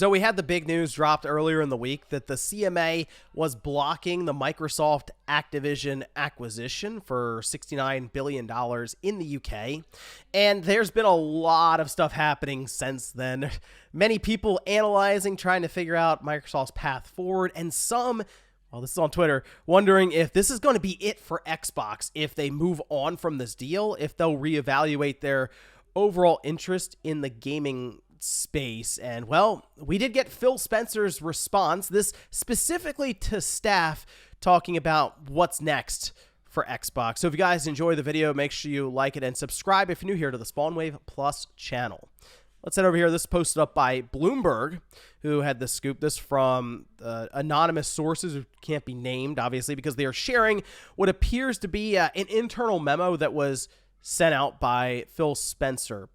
So we had the big news dropped earlier in the week that the CMA was blocking the Microsoft Activision acquisition for $69 billion in the UK. And there's been a lot of stuff happening since then. Many people analyzing, trying to figure out Microsoft's path forward, and some, well, this is on Twitter, wondering if this is going to be it for Xbox, if they move on from this deal, if they'll reevaluate their overall interest in the gaming space. And well, we did get Phil Spencer's response, this specifically to staff, talking about what's next for Xbox. So if you guys enjoy the video, make sure you like it and subscribe if you're new here to the Spawnwave Plus channel. Let's head over here. This is posted up by Bloomberg, who had the scoop. This from anonymous sources who can't be named, obviously, because they are sharing what appears to be an internal memo that was sent out by Phil Spencer,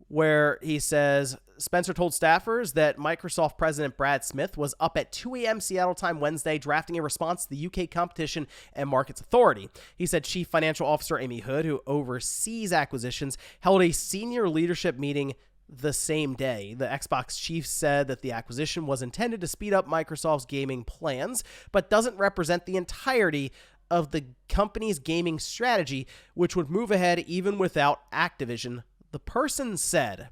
where he says, Spencer told staffers that Microsoft President Brad Smith was up at 2 a.m. Seattle time Wednesday drafting a response to the UK Competition and Markets Authority. He said Chief Financial Officer Amy Hood, who oversees acquisitions, held a senior leadership meeting the same day. The Xbox chief said that the acquisition was intended to speed up Microsoft's gaming plans, but doesn't represent the entirety of the company's gaming strategy, which would move ahead even without Activision, the person said.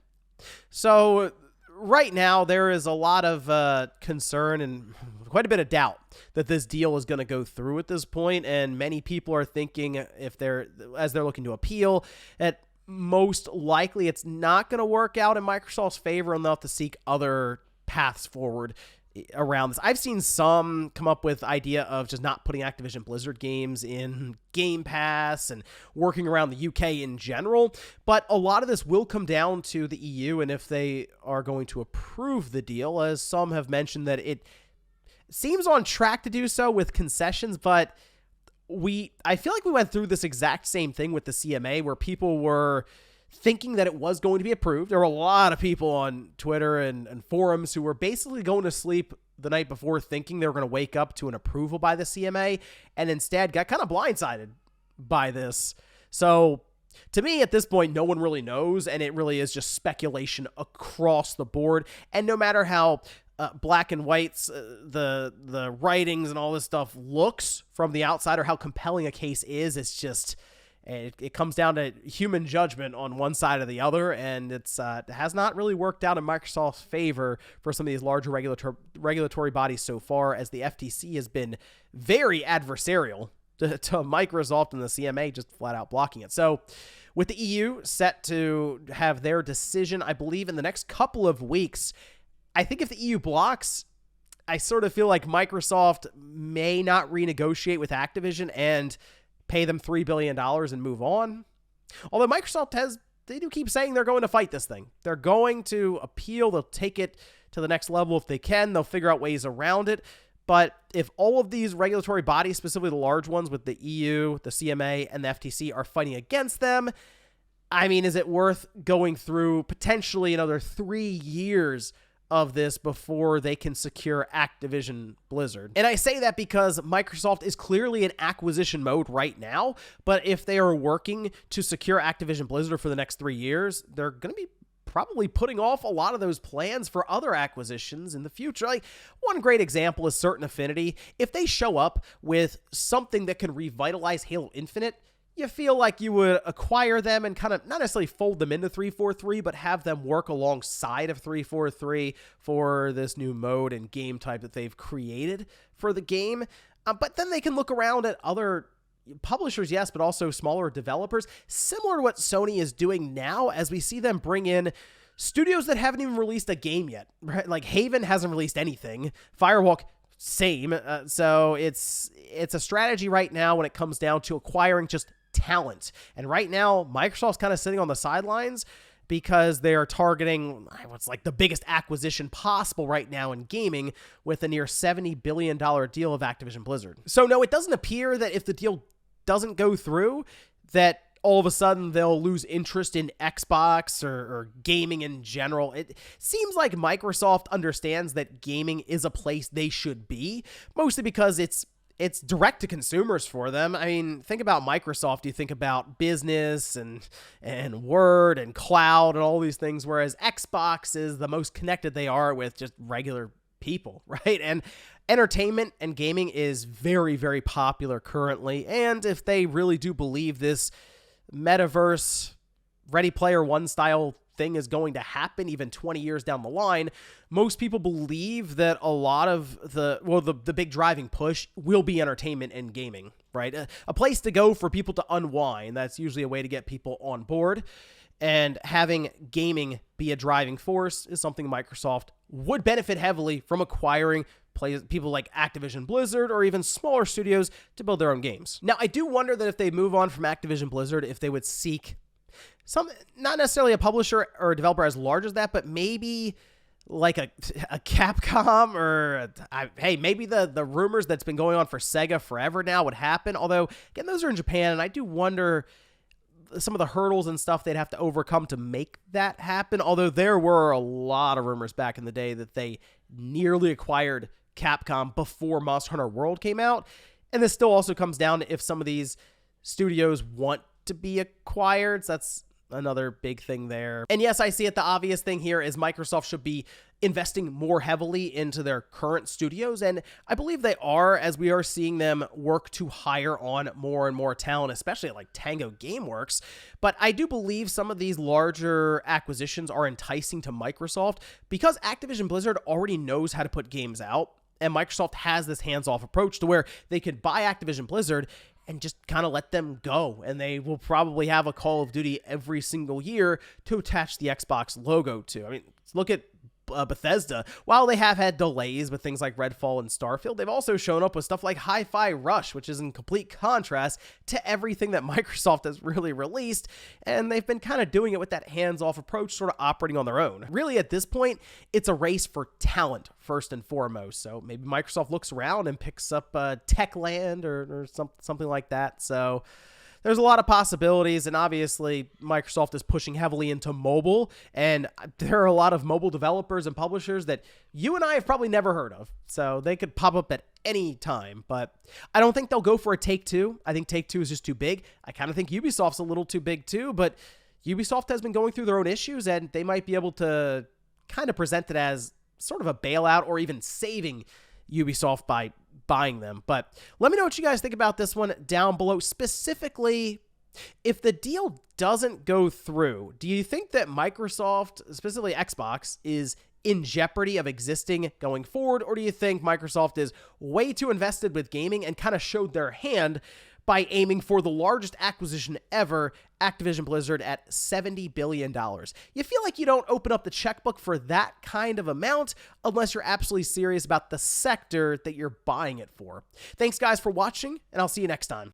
So right now there is a lot of concern and quite a bit of doubt that this deal is going to go through at this point, and many people are thinking, as they're looking to appeal, that most likely it's not going to work out in Microsoft's favor, and they'll have to seek other paths forward around this. I've seen some come up with idea of just not putting Activision Blizzard games in Game Pass and working around the UK in general, but a lot of this will come down to the EU and if they are going to approve the deal, as some have mentioned that it seems on track to do so with concessions, but I feel like we went through this exact same thing with the CMA where people were thinking that it was going to be approved. There were a lot of people on Twitter and forums who were basically going to sleep the night before thinking they were going to wake up to an approval by the CMA, and instead got kind of blindsided by this. So to me, at this point, no one really knows, and it really is just speculation across the board. And no matter how black and whites, the writings and all this stuff looks from the outside, or how compelling a case is, it's just it comes down to human judgment on one side or the other, and it has not really worked out in Microsoft's favor for some of these larger regulatory bodies so far, as the FTC has been very adversarial to Microsoft, and the CMA just flat out blocking it. So with the EU set to have their decision, I believe, in the next couple of weeks, I think if the EU blocks, I sort of feel like Microsoft may not renegotiate with Activision and pay them $3 billion and move on. Although Microsoft they do keep saying they're going to fight this thing. They're going to appeal. They'll take it to the next level if they can. They'll figure out ways around it. But if all of these regulatory bodies, specifically the large ones with the EU, the CMA, and the FTC, are fighting against them, I mean, is it worth going through potentially another 3 years of this before they can secure Activision Blizzard? And I say that because Microsoft is clearly in acquisition mode right now, but if they are working to secure Activision Blizzard for the next 3 years, they're going to be probably putting off a lot of those plans for other acquisitions in the future. Like, one great example is Certain Affinity. If they show up with something that can revitalize Halo Infinite, you feel like you would acquire them and kind of not necessarily fold them into 343, but have them work alongside of 343 for this new mode and game type that they've created for the game. But then they can look around at other publishers, yes, but also smaller developers, similar to what Sony is doing now, as we see them bring in studios that haven't even released a game yet, right? Like Haven hasn't released anything. Firewalk, same. So it's a strategy right now when it comes down to acquiring just talent. And right now, Microsoft's kind of sitting on the sidelines because they are targeting what's like the biggest acquisition possible right now in gaming, with a near $70 billion deal of Activision Blizzard. So no, it doesn't appear that if the deal doesn't go through, that all of a sudden they'll lose interest in Xbox or gaming in general. It seems like Microsoft understands that gaming is a place they should be, mostly because it's it's direct to consumers for them. I mean, think about Microsoft. You think about business and Word and cloud and all these things, whereas Xbox is the most connected they are with just regular people, right? And entertainment and gaming is very, very popular currently. And if they really do believe this metaverse Ready Player One style thing is going to happen even 20 years down the line, most people believe that a lot of the big driving push will be entertainment and gaming, right? A place to go for people to unwind. That's usually a way to get people on board. And having gaming be a driving force is something Microsoft would benefit heavily from acquiring people like Activision Blizzard or even smaller studios to build their own games. Now, I do wonder that if they move on from Activision Blizzard, if they would seek not necessarily a publisher or a developer as large as that, but maybe like a Capcom or hey, maybe the rumors that's been going on for Sega forever now would happen. Although, again, those are in Japan, and I do wonder some of the hurdles and stuff they'd have to overcome to make that happen. Although there were a lot of rumors back in the day that they nearly acquired Capcom before Monster Hunter World came out. And this still also comes down to if some of these studios want to be acquired. So that's another big thing there. And yes, I see it. The obvious thing here is Microsoft should be investing more heavily into their current studios. And I believe they are, as we are seeing them work to hire on more and more talent, especially at like Tango Gameworks. But I do believe some of these larger acquisitions are enticing to Microsoft because Activision Blizzard already knows how to put games out. And Microsoft has this hands-off approach to where they could buy Activision Blizzard and just kind of let them go. And they will probably have a Call of Duty every single year to attach the Xbox logo to. I mean, look at Bethesda. While they have had delays with things like Redfall and Starfield, they've also shown up with stuff like Hi-Fi Rush, which is in complete contrast to everything that Microsoft has really released. And they've been kind of doing it with that hands-off approach, sort of operating on their own. Really, at this point, it's a race for talent, first and foremost. So maybe Microsoft looks around and picks up Techland or something like that. So there's a lot of possibilities, and obviously Microsoft is pushing heavily into mobile, and there are a lot of mobile developers and publishers that you and I have probably never heard of, so they could pop up at any time. But I don't think they'll go for a Take-Two. I think Take-Two is just too big. I kind of think Ubisoft's a little too big too, but Ubisoft has been going through their own issues, and they might be able to kind of present it as sort of a bailout or even saving Ubisoft by buying them. But let me know what you guys think about this one down below. Specifically, if the deal doesn't go through, do you think that Microsoft, specifically Xbox, is in jeopardy of existing going forward? Or do you think Microsoft is way too invested with gaming and kind of showed their hand by aiming for the largest acquisition ever, Activision Blizzard, at $70 billion. You feel like you don't open up the checkbook for that kind of amount unless you're absolutely serious about the sector that you're buying it for. Thanks, guys, for watching, and I'll see you next time.